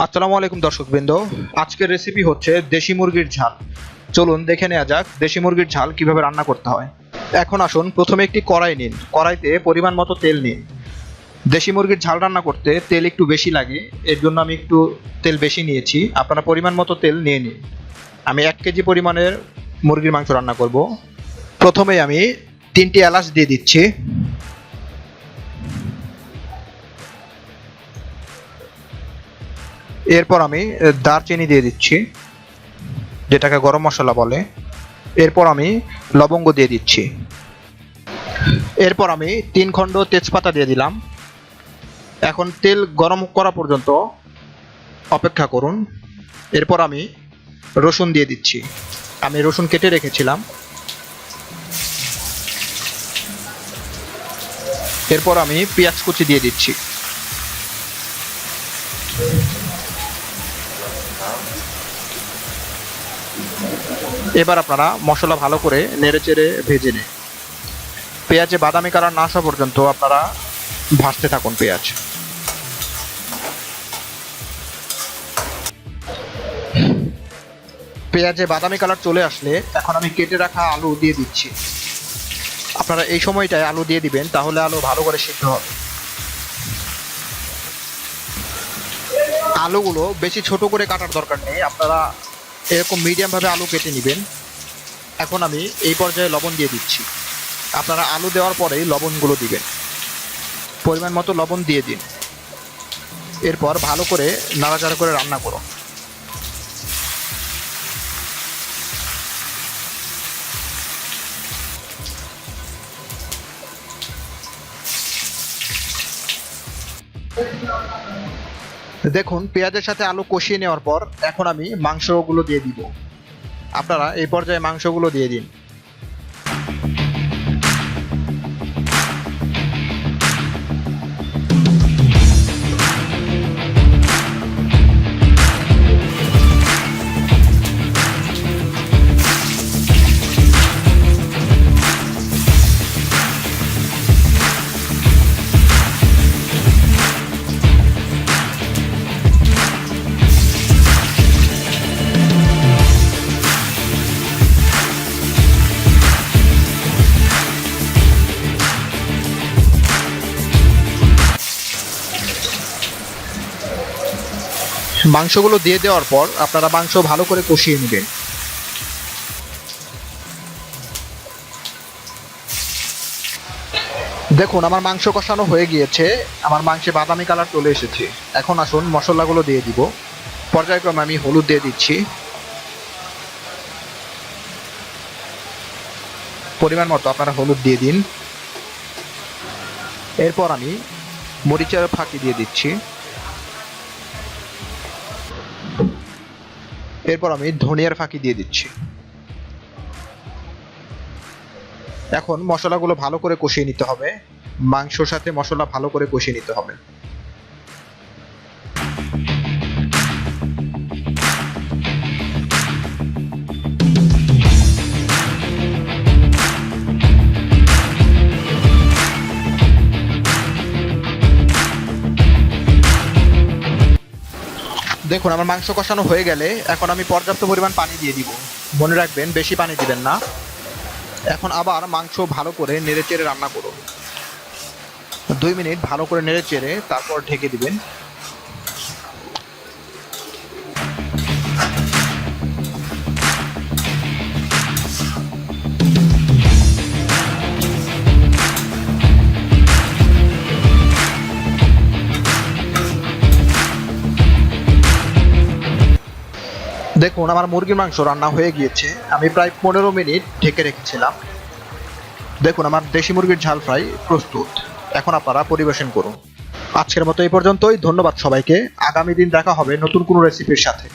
আসসালামু আলাইকুম দর্শকবৃন্দ। আজকের রেসিপি হচ্ছে দেশি মুরগির ঝাল। চলুন দেখে নেওয়া যাক দেশি মুরগির ঝাল কিভাবে রান্না করতে হয়। এখন আসুন, প্রথমে একটি কড়াই নিন, কড়াইতে পরিমাণ মতো তেল নিন। দেশি মুরগির ঝাল রান্না করতে তেল একটু বেশি লাগে, এর জন্য আমি একটু তেল বেশি নিয়েছি। আপনারা পরিমাণ মতো তেল নিয়ে নিন। আমি 1 কেজি পরিমাণের মুরগির মাংস রান্না করব। প্রথমেই আমি 3টি এলাচ দিয়ে দিচ্ছি। এরপর আমি দারচিনি দিয়ে দিচ্ছি, যেটাকে গরম মশলা বলে। এরপর আমি লবঙ্গ দিয়ে দিচ্ছি। এরপর আমি 3 খণ্ড তেজপাতা দিয়ে দিলাম। এখন তেল গরম করা পর্যন্ত অপেক্ষা করুন। এরপর আমি রসুন দিয়ে দিচ্ছি। আমি রসুন কেটে রেখেছিলাম। এরপর আমি পেঁয়াজ কুচি দিয়ে দিচ্ছি। এবার আপনারা মশলা ভালো করে নেড়েচেড়ে ভেজে নিন। পেঁয়াজে বাদামি কালার না আসা পর্যন্ত আপনারা ভাজতে থাকুন পেঁয়াজ। পেঁয়াজে বাদামি কালার চলে আসলে এখন আমি কেটে রাখা আলু দিয়ে দিচ্ছি। আপনারা এই সময়টায় আলু দিয়ে দিবেন, তাহলে আলু ভালো করে সিদ্ধ হবে। আলুগুলো বেশি ছোট করে কাটার দরকার নেই, আপনারা এরকম মিডিয়াম ভাবে আলু কেটে নেবেন। এখন আমি এই পর্যায়ে লবণ দিয়ে দিচ্ছি। আপনারা আলু দেওয়ার পরেই লবণগুলো দিবেন। পরিমাণ মতো লবণ দিয়ে দিন। এরপর ভালো করে নাড়াচাড়া করে রান্না করুন। দেখুন, পেঁয়াজের সাথে আলু কষিয়ে নেওয়ার পর এখন আমি মাংসগুলো দিয়ে দিব। আপনারা এই পর্যায়ে মাংসগুলো দিয়ে দিন। মাংসগুলো দিয়ে দেওয়ার পর আপনারা মাংস ভালো করে কষিয়ে নেবেন। দেখুন, আমার মাংস কষানো হয়ে গিয়েছে, আমার মাংসে বাদামি কালার চলে এসেছে। এখন আসুন মশলাগুলো দিয়ে দিব। পর্যায়ক্রমে আমি হলুদ দিয়ে দিচ্ছি। পরিমাণ মতো আপনারা হলুদ দিয়ে দিন। এরপর আমি মরিচের ফাঁকি দিয়ে দিচ্ছি। এরপর আমি ধনিয়ার ফাঁকি দিয়ে দিচ্ছি। এখন মশলাগুলো ভালো করে কষিয়ে নিতে হবে। মাংসর সাথে মশলা ভালো করে কষিয়ে নিতে হবে। দেখুন, আমার মাংস কষানো হয়ে গেলে এখন আমি পর্যাপ্ত পরিমাণ পানি দিয়ে দিব। মনে রাখবেন, বেশি পানি দিবেন না। এখন আবার মাংস ভালো করে নেড়েচেড়ে রান্না করুন। 2 মিনিট ভালো করে নেড়েচেড়ে তারপর ঢেকে দিবেন। দেখুন, আমার মুরগির মাংস রান্না হয়ে গিয়েছে। আমি প্রায় 15 মিনিট ঢেকে রেখেছিলাম। দেখুন, আমার দেশি মুরগির ঝাল ফ্রাই প্রস্তুত। এখন আপনারা পরিবেশন করুন। আজকের মতো এই পর্যন্তই। ধন্যবাদ সবাইকে। আগামী দিন দেখা হবে নতুন কোনো রেসিপির সাথে।